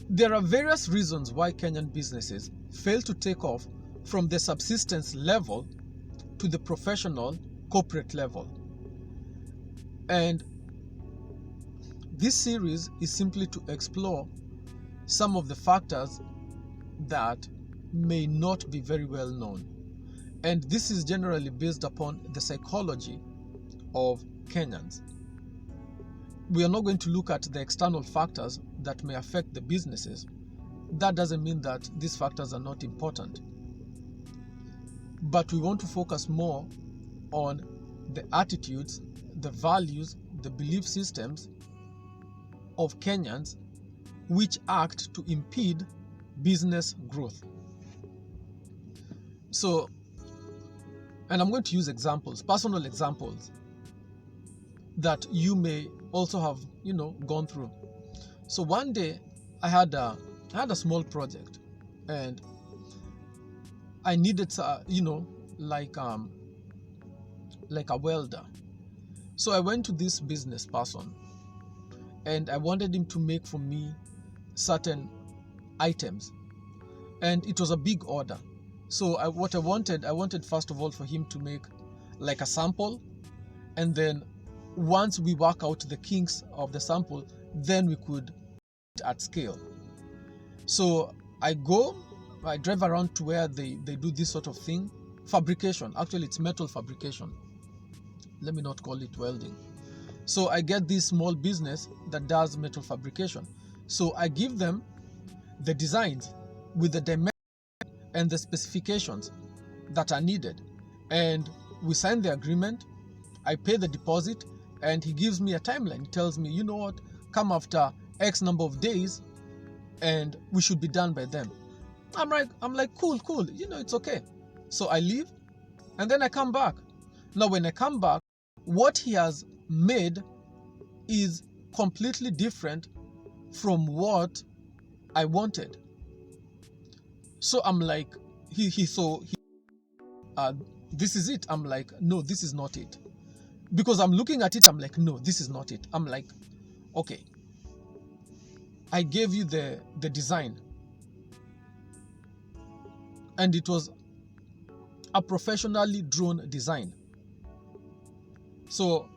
There are various reasons why Kenyan businesses fail to take off from the subsistence level to the professional corporate level. And this series is simply to explore some of the factors that may not be very well known. And this is generally based upon the psychology of Kenyans. We are not going to look at the external factors that may affect the businesses. That doesn't mean that these factors are not important. But we want to focus more on the attitudes, the values, the belief systems of Kenyans which act to impede business growth. So, and I'm going to use examples, personal examples that you may also have, gone through. So one day I had a small project and I needed, like a welder. So I went to this business person and I wanted him to make for me certain items, and it was a big order. So I wanted first of all for him to make like a sample, and then once we work out the kinks of the sample, then we could at scale. So I drive around to where they do this sort of thing, fabrication. Actually, it's metal fabrication. Let me not call it welding. So I get this small business that does metal fabrication. So I give them the designs with the dimensions and the specifications that are needed. And we sign the agreement, I pay the deposit, and he gives me a timeline. He tells me, you know what, come after X number of days and we should be done by then. I'm like, cool, it's okay. So I leave and then I come back. Now when I come back, what he has made is completely different from what I wanted. So I'm like, this is it. I'm like, no, this is not it. Because I'm looking at it, I'm like, no, this is not it. I'm like, okay, I gave you the design and it was a professionally drawn design. So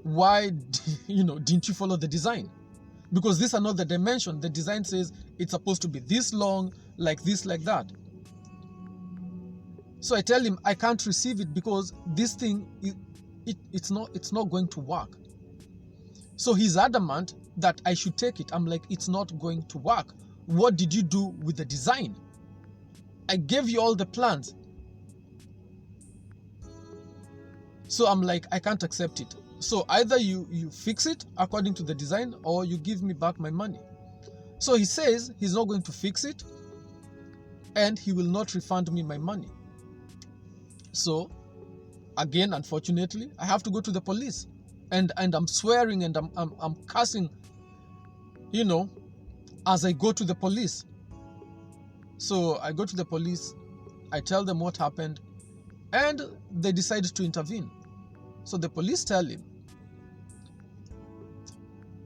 why, didn't you follow the design? Because these are not the dimension. The design says it's supposed to be this long, like this, like that. So I tell him I can't receive it because this thing, it's not going to work. So he's adamant that I should take it. I'm like, it's not going to work. What did you do with the design? I gave you all the plans. So I'm like, I can't accept it. So either you fix it according to the design or you give me back my money. So he says he's not going to fix it and he will not refund me my money. So again, unfortunately, I have to go to the police and I'm swearing and I'm cursing, as I go to the police. So I go to the police, I tell them what happened, and they decide to intervene. So the police tell him,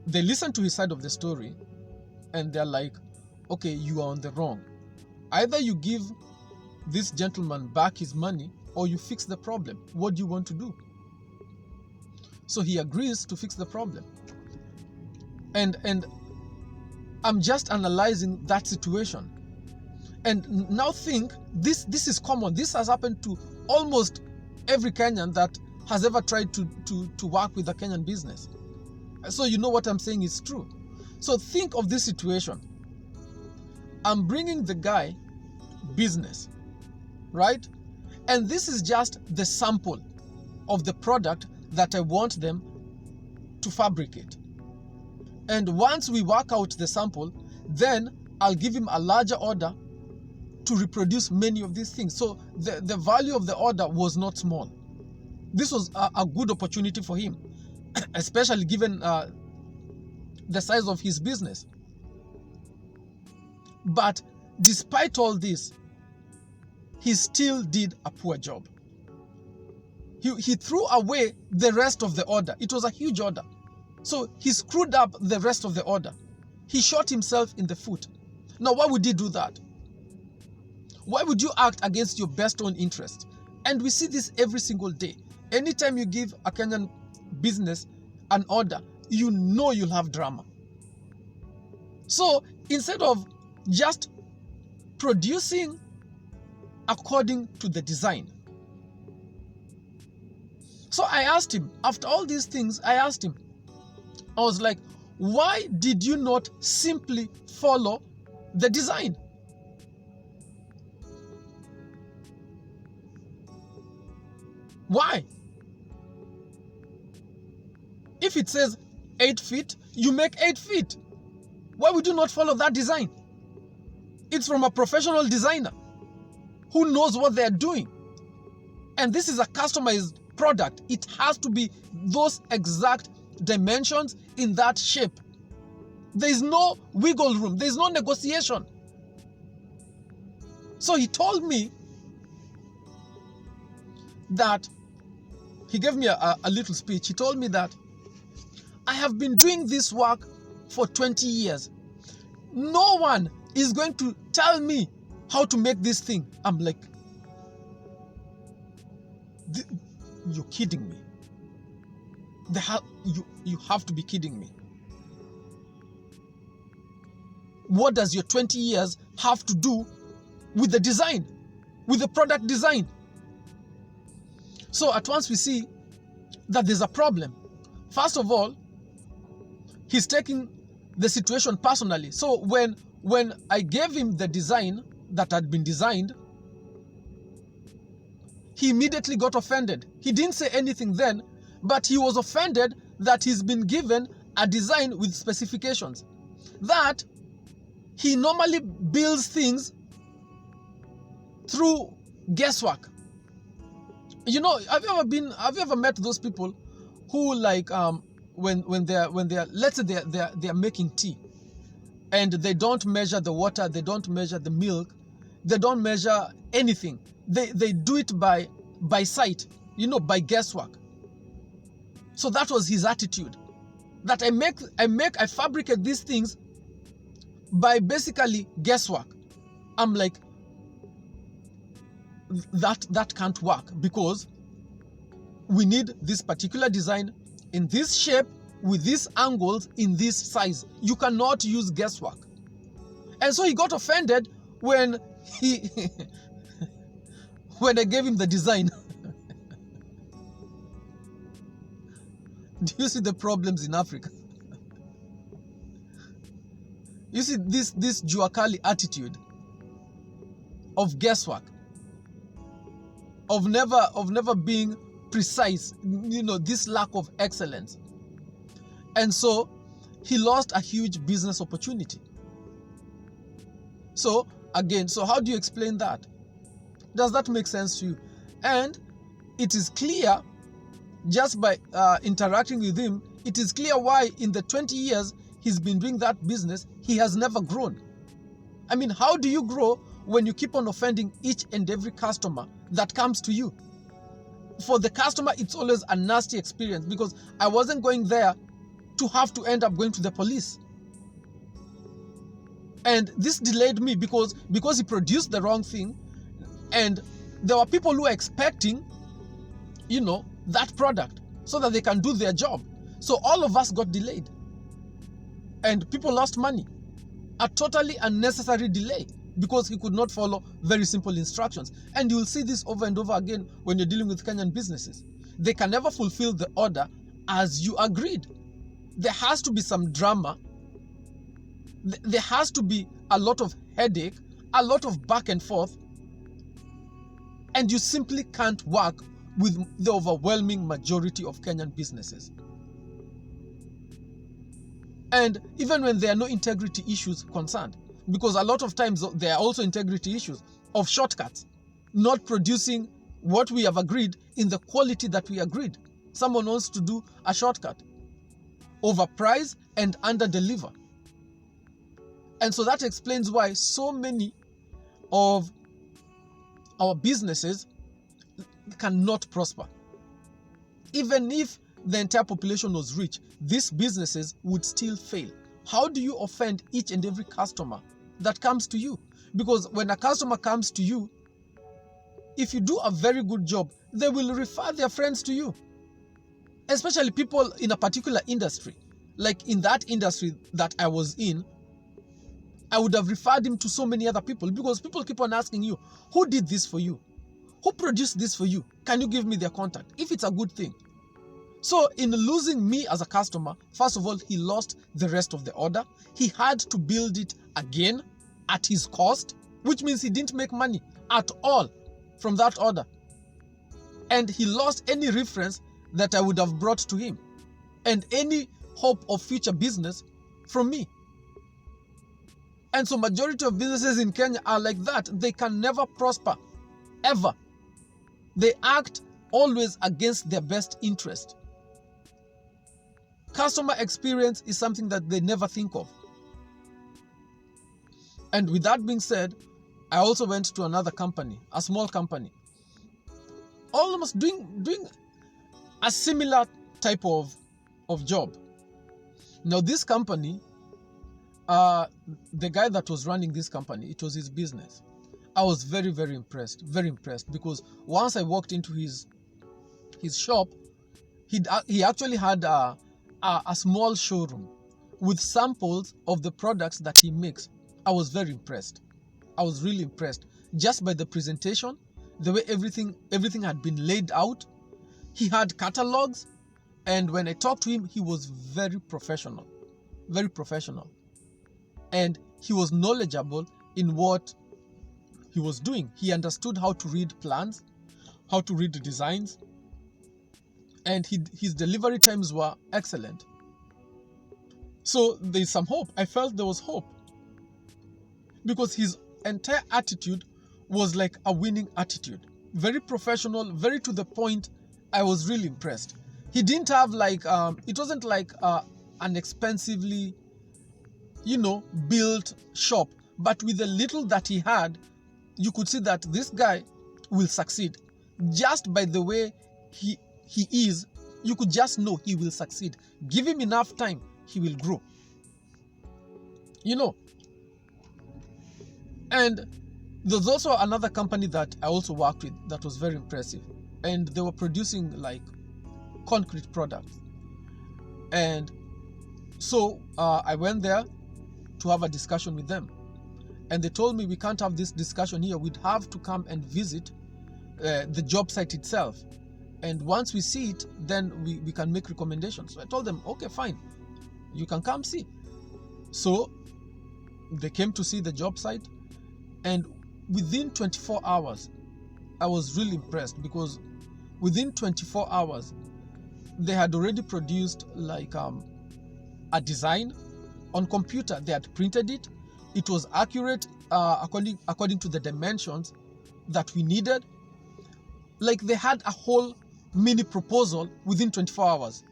they listen to his side of the story, and they're like, okay, you are on the wrong. Either you give this gentleman back his money or you fix the problem. What do you want to do? So he agrees to fix the problem. And I'm just analyzing that situation. And now think, this is common. This has happened to almost every Kenyan that has ever tried to work with a Kenyan business. So you know what I'm saying is true. So think of this situation. I'm bringing the guy business, right? And this is just the sample of the product that I want them to fabricate. And once we work out the sample, then I'll give him a larger order to reproduce many of these things. So the value of the order was not small. This was a good opportunity for him, especially given the size of his business. But despite all this, he still did a poor job. He threw away the rest of the order. It was a huge order. So he screwed up the rest of the order. He shot himself in the foot. Now, why would he do that? Why would you act against your best own interest? And we see this every single day. Anytime you give a Kenyan business an order, you know you'll have drama. So instead of just producing according to the design. So I asked him, after all these things, I was like, why did you not simply follow the design? Why? If it says 8 feet, you make 8 feet. Why would you not follow that design? It's from a professional designer who knows what they're doing. And this is a customized product. It has to be those exact dimensions in that shape. There is no wiggle room. There is no negotiation. So he told me that, he gave me a little speech. He told me that I have been doing this work for 20 years. No one is going to tell me how to make this thing. I'm like, you're kidding me. You have to be kidding me. What does your 20 years have to do with the design, with the product design? So at once we see that there's a problem. First of all, he's taking the situation personally. So when I gave him the design that had been designed, he immediately got offended. He didn't say anything then, but he was offended that he's been given a design with specifications. That he normally builds things through guesswork. You know, have you ever met those people who, like, when they're let's say they're making tea, and they don't measure the water, they don't measure the milk, they don't measure anything. They do it by sight, you know, by guesswork. So that was his attitude. That I fabricate these things by basically guesswork. I'm like, that can't work, because we need this particular design in this shape, with these angles, in this size. You cannot use guesswork. And so he got offended when when I gave him the design. Do you see the problems in Africa? You see this Juakali attitude of guesswork, of never being precise, you know, this lack of excellence. And so he lost a huge business opportunity. So again, so how do you explain that? Does that make sense to you? And it is clear, just by interacting with him, it is clear why in the 20 years he's been doing that business, he has never grown. I mean, how do you grow when you keep on offending each and every customer that comes to you? For the customer, it's always a nasty experience, because I wasn't going there to have to end up going to the police. And this delayed me because he produced the wrong thing, and there were people who were expecting, you know, that product so that they can do their job. So all of us got delayed, and people lost money. A totally unnecessary delay, because he could not follow very simple instructions. And you will see this over and over again when you're dealing with Kenyan businesses. They can never fulfill the order as you agreed. There has to be some drama. There has to be a lot of headache, a lot of back and forth. And you simply can't work with the overwhelming majority of Kenyan businesses. And even when there are no integrity issues concerned, because a lot of times there are also integrity issues of shortcuts, not producing what we have agreed in the quality that we agreed. Someone wants to do a shortcut, overprice and under-deliver. And so that explains why so many of our businesses cannot prosper. Even if the entire population was rich, these businesses would still fail. How do you offend each and every customer that comes to you? Because when a customer comes to you, if you do a very good job, they will refer their friends to you. Especially people in a particular industry. Like in that industry that I was in, I would have referred him to so many other people, because people keep on asking you, who did this for you? Who produced this for you? Can you give me their contact? If it's a good thing. So in losing me as a customer, first of all, he lost the rest of the order. He had to build it again at his cost, which means he didn't make money at all from that order. And he lost any reference that I would have brought to him and any hope of future business from me. And so majority of businesses in Kenya are like that. They can never prosper, ever. They act always against their best interest. Customer experience is something that they never think of. And with that being said, I also went to another company, a small company, almost doing a similar type of job. Now this company, the guy that was running this company, it was his business. I was very, very impressed, because once I walked into his shop, he actually had a small showroom with samples of the products that he makes. I was very impressed. I was really impressed just by the presentation, the way everything had been laid out. He had catalogs, and when I talked to him, he was very professional, and he was knowledgeable in what he was doing. He understood how to read plans, how to read the designs, and his delivery times were excellent. So there's some hope. I felt there was hope, because his entire attitude was like a winning attitude. Very professional, very to the point. I was really impressed. He didn't have like, it wasn't like an expensively, built shop. But with the little that he had, you could see that this guy will succeed. Just by the way he is, you could just know he will succeed. Give him enough time, he will grow. And there's also another company that I also worked with that was very impressive. And they were producing like concrete products. And so I went there to have a discussion with them. And they told me, we can't have this discussion here. We'd have to come and visit the job site itself. And once we see it, then we can make recommendations. So I told them, okay, fine. You can come see. So they came to see the job site. And within 24 hours, I was really impressed, because within 24 hours, they had already produced like a design on computer. They had printed it. It was accurate according to the dimensions that we needed. Like they had a whole mini proposal within 24 hours.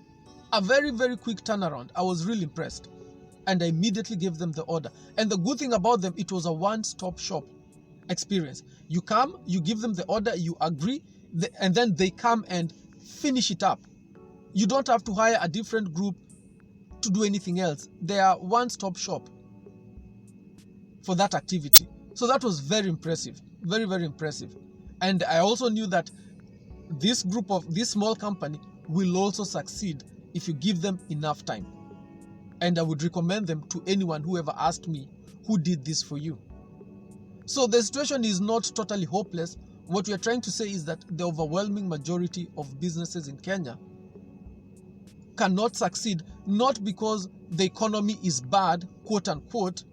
A very, very quick turnaround. I was really impressed. And I immediately gave them the order. And the good thing about them, it was a one-stop shop experience. You come, you give them the order, you agree, and then they come and finish it up. You don't have to hire a different group to do anything else. They are one-stop shop for that activity. So that was very impressive, very, very impressive. And I also knew that this small company will also succeed if you give them enough time. And I would recommend them to anyone who ever asked me, who did this for you? So the situation is not totally hopeless. What we are trying to say is that the overwhelming majority of businesses in Kenya cannot succeed, not because the economy is bad, quote unquote,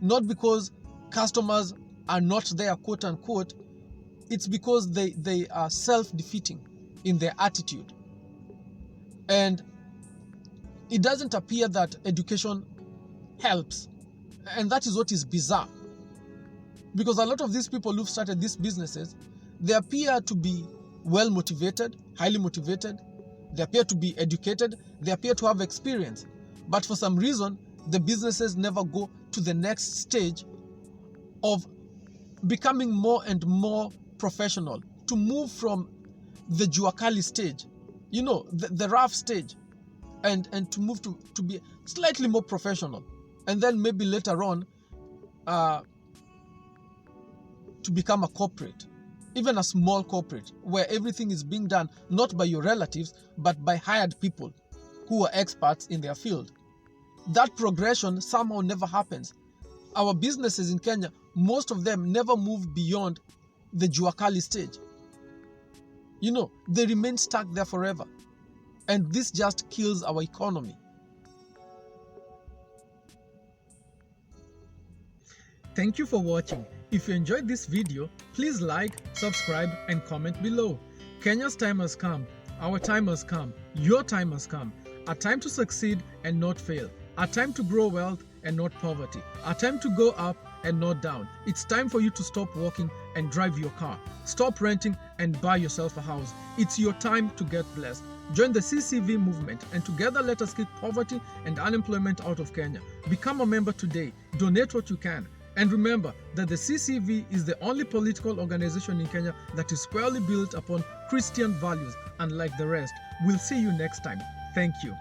not because customers are not there, quote unquote. It's because they are self-defeating in their attitude. And it doesn't appear that education helps. And that is what is bizarre. Because a lot of these people who've started these businesses, they appear to be well motivated, highly motivated. They appear to be educated. They appear to have experience. But for some reason, the businesses never go to the next stage of becoming more and more professional, to move from the juakali stage, the rough stage, and to move to be slightly more professional. and then maybe later on to become a corporate, even a small corporate, where everything is being done not by your relatives, but by hired people who are experts in their field. That progression somehow never happens. Our businesses in Kenya, most of them never move beyond the Juakali stage. They remain stuck there forever. And this just kills our economy. Thank you for watching. If you enjoyed this video, please like, subscribe, and comment below. Kenya's time has come. Our time has come. Your time has come. A time to succeed and not fail. A time to grow wealth and not poverty. A time to go up and not down. It's time for you to stop walking and drive your car. Stop renting and buy yourself a house. It's your time to get blessed. Join the CCV movement, and together let us kick poverty and unemployment out of Kenya. Become a member today. Donate what you can. And remember that the CCV is the only political organization in Kenya that is squarely built upon Christian values, unlike the rest. We'll see you next time. Thank you.